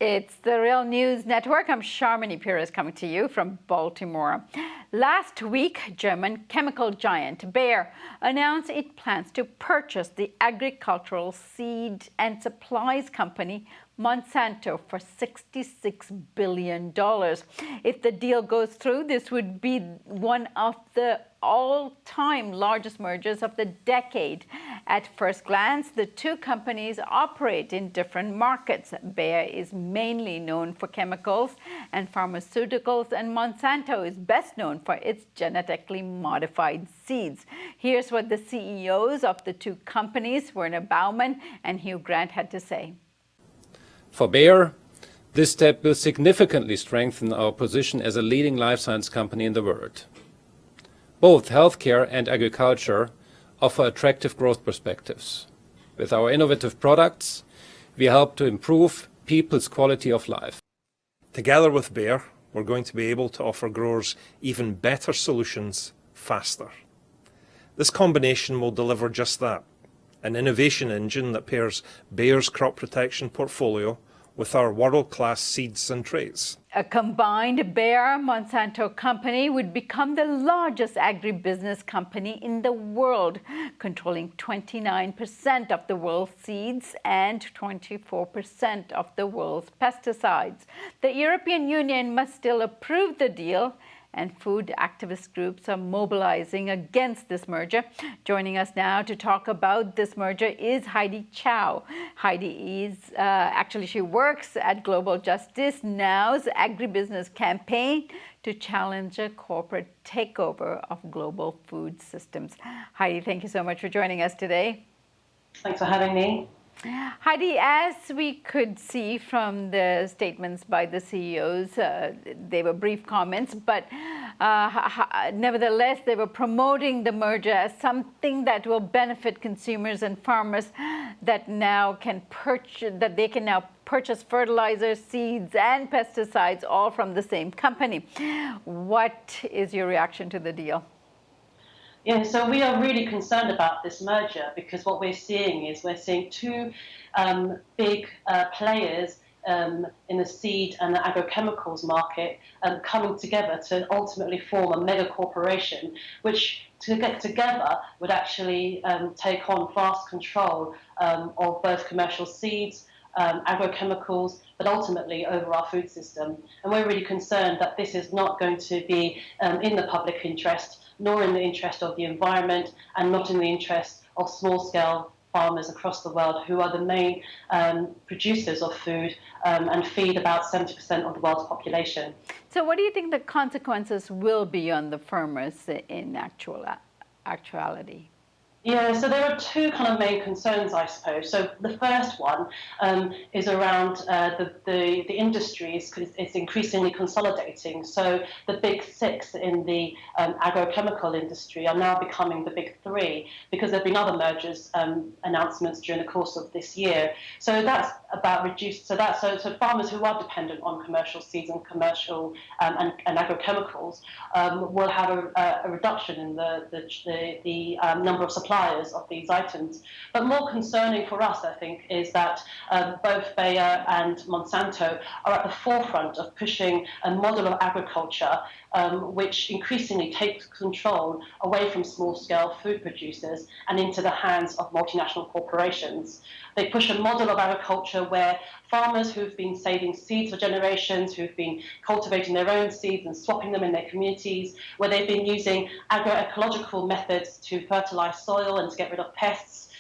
It's the Real News Network. I'm Sharmini Pires coming to you from Baltimore. Last week, German chemical giant Bayer announced it plans to purchase the agricultural seed and supplies company Monsanto for $66 billion. If the deal goes through, this would be one of the all-time largest mergers of the decade. At first glance, the two companies operate in different markets. Bayer is mainly known for chemicals and pharmaceuticals, and Monsanto is best known for its genetically modified seeds. Here's what the CEOs of the two companies, Werner Baumann and Hugh Grant, had to say. For Bayer, this step will significantly strengthen our position as a leading life science company in the world. Both healthcare and agriculture offer attractive growth perspectives. With our innovative products, we help to improve people's quality of life. Together with Bayer, we're going to be able to offer growers even better solutions faster. This combination will deliver just that, an innovation engine that pairs Bayer's crop protection portfolio with our world-class seeds and traits. A combined Bayer-Monsanto company would become the largest agribusiness company in the world, controlling 29% of the world's seeds and 24% of the world's pesticides. The European Union must still approve the deal, and food activist groups are mobilizing against this merger. Joining us now to talk about this merger is Heidi Chow. Heidi is, she works at Global Justice Now's agribusiness campaign to challenge a corporate takeover of global food systems. Heidi, thank you so much for joining us today. Thanks for having me. Heidi, as we could see from the statements by the CEOs, they were brief comments, but nevertheless, they were promoting the merger as something that will benefit consumers and farmers that they can now purchase fertilizers, seeds, and pesticides all from the same company. What is your reaction to the deal? Yeah, so we are really concerned about this merger because what we're seeing two big players in the seed and the agrochemicals market coming together to ultimately form a mega corporation, which to get together would actually take on vast control of both commercial seeds, agrochemicals, but ultimately over our food system. And we're really concerned that this is not going to be in the public interest, nor in the interest of the environment, and not in the interest of small-scale farmers across the world who are the main producers of food and feed about 70% of the world's population. So what do you think the consequences will be on the farmers in actuality? Yeah, so there are two kind of main concerns, I suppose. So the first one is around the industries, because it's increasingly consolidating. So the big six in the agrochemical industry are now becoming the big three because there have been other mergers announcements during the course of this year. So that's about reduced. So farmers who are dependent on commercial seeds and commercial and agrochemicals will have a reduction in the number of suppliers of these items. But more concerning for us, I think, is that both Bayer and Monsanto are at the forefront of pushing a model of agriculture which increasingly takes control away from small-scale food producers and into the hands of multinational corporations. They push a model of agriculture where farmers who've been saving seeds for generations, who've been cultivating their own seeds and swapping them in their communities, where they've been using agroecological methods to fertilize soil and to get rid of pests.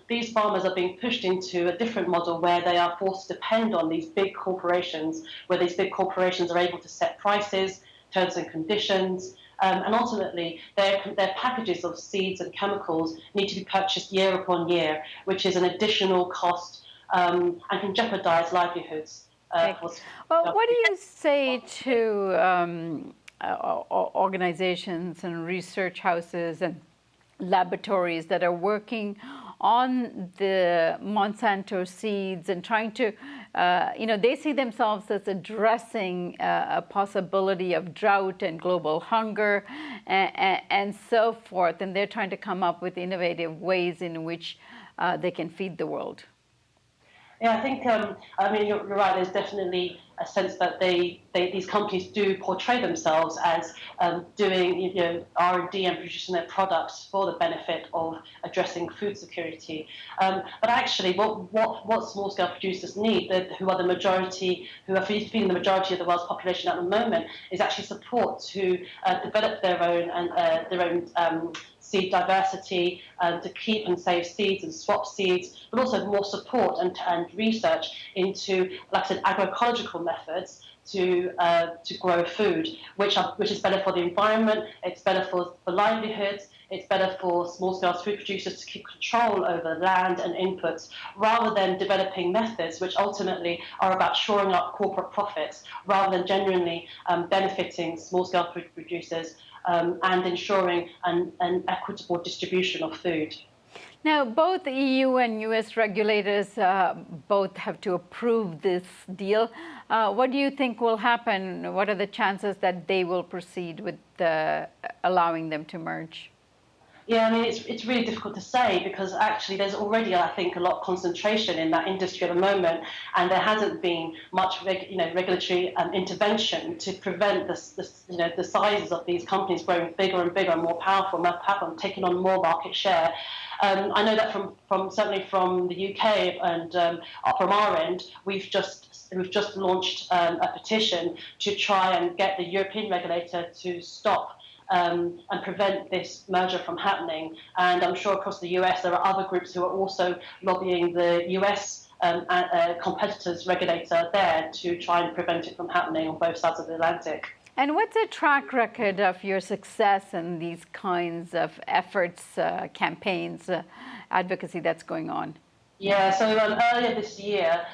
These farmers are being pushed into a different model where they are forced to depend on these big corporations, where these big corporations are able to set prices, terms and conditions, and ultimately their packages of seeds and chemicals need to be purchased year upon year, which is an additional cost and can jeopardize livelihoods. Well, what do you say to organizations and research houses and laboratories that are working on the Monsanto seeds and trying to, they see themselves as addressing a possibility of drought and global hunger and so forth, and they're trying to come up with innovative ways in which they can feed the world? Yeah, I think, I mean, you're right. There's definitely a sense that these companies do portray themselves as doing, R&D and producing their products for the benefit of addressing food security. But actually, what small-scale producers need, who are the majority, who are feeding the majority of the world's population at the moment, is actually support to develop their own seed diversity, to keep and save seeds and swap seeds, but also more support and research into, like I said, agroecological methods to grow food, which is better for the environment, it's better for livelihoods, it's better for small-scale food producers to keep control over land and inputs, rather than developing methods which ultimately are about shoring up corporate profits, rather than genuinely benefiting small-scale food producers and ensuring an equitable distribution of food. Now, both the EU and US regulators both have to approve this deal. What do you think will happen? What are the chances that they will proceed with allowing them to merge? Yeah, I mean, it's really difficult to say, because actually there's already, I think, a lot of concentration in that industry at the moment, and there hasn't been much regulatory intervention to prevent the sizes of these companies growing bigger and bigger and more powerful, and taking on more market share. I know that certainly from the UK and from our end, we've just launched a petition to try and get the European regulator to stop and prevent this merger from happening. And I'm sure across the US there are other groups who are also lobbying the US competitors regulator there to try and prevent it from happening on both sides of the Atlantic. And what's a track record of your success in these kinds of efforts, campaigns, advocacy that's going on? Yeah, so earlier this year,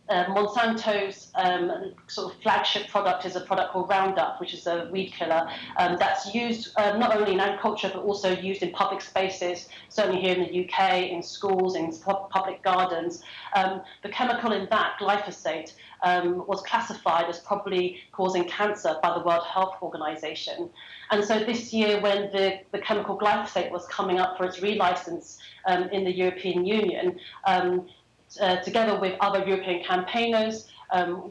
Monsanto's sort of flagship product is a product called Roundup, which is a weed killer that's used not only in agriculture but also used in public spaces, certainly here in the UK, in schools, in public gardens. The chemical in that, glyphosate, was classified as probably causing cancer by the World Health Organization. And so this year, when the chemical glyphosate was coming up for its relicense in the European Union, together with other European campaigners,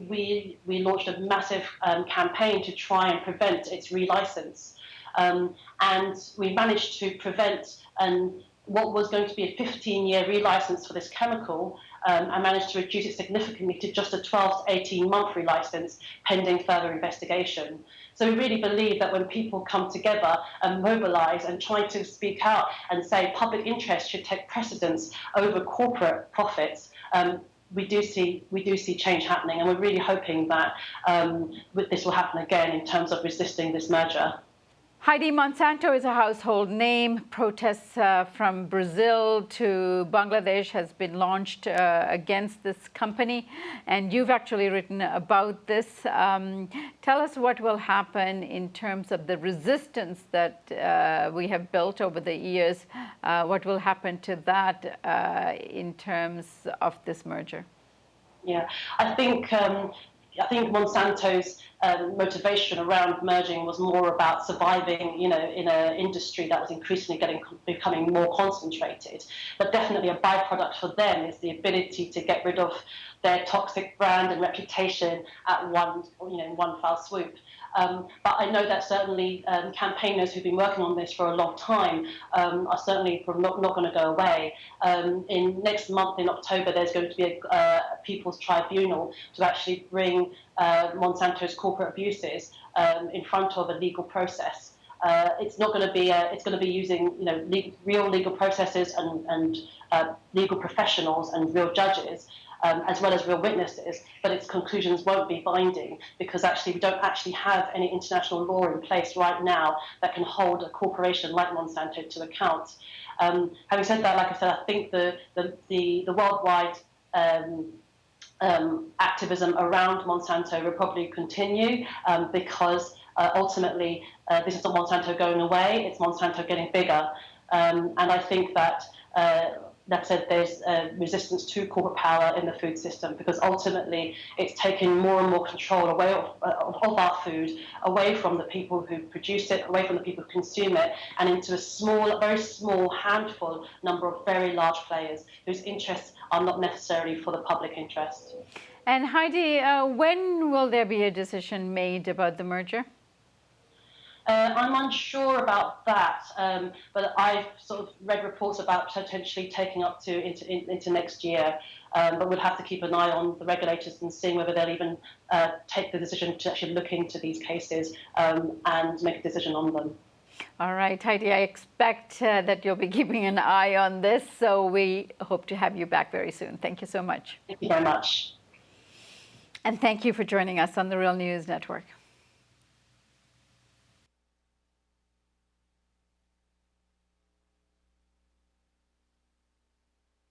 we launched a massive campaign to try and prevent its relicense. And we managed to prevent what was going to be a 15-year relicense for this chemical. I managed to reduce it significantly to just a 12 to 18-month relicense pending further investigation. So we really believe that when people come together and mobilize and try to speak out and say public interest should take precedence over corporate profits, we do see change happening, and we're really hoping that this will happen again in terms of resisting this merger. Heidi, Monsanto is a household name. Protests from Brazil to Bangladesh has been launched against this company, and you've actually written about this. Tell us what will happen in terms of the resistance that we have built over the years. What will happen to that in terms of this merger? Yeah, I think Monsanto's motivation around merging was more about surviving, in an industry that was increasingly becoming more concentrated. But definitely a byproduct for them is the ability to get rid of their toxic brand and reputation at one foul swoop. But I know that certainly campaigners who've been working on this for a long time are certainly not going to go away. In next month, in October, there's going to be a People's Tribunal to actually bring Monsanto's corporate abuses in front of a legal process. It's not going to be. It's going to be using real legal processes and legal professionals and real judges. As well as real witnesses, but its conclusions won't be binding, because actually we don't actually have any international law in place right now that can hold a corporation like Monsanto to account. Having said that, like I said, I think the worldwide activism around Monsanto will probably continue because ultimately this is not Monsanto going away, it's Monsanto getting bigger. And I think that like I said, there's resistance to corporate power in the food system, because ultimately it's taking more and more control away of our food, away from the people who produce it, away from the people who consume it, and into a very small handful number of very large players whose interests are not necessarily for the public interest. And Heidi, when will there be a decision made about the merger? I'm unsure about that, but I've sort of read reports about potentially taking up to into next year. But we'll have to keep an eye on the regulators and seeing whether they'll even take the decision to actually look into these cases and make a decision on them. All right, Heidi, I expect that you'll be keeping an eye on this, so we hope to have you back very soon. Thank you so much. Thank you very much. And thank you for joining us on the Real News Network.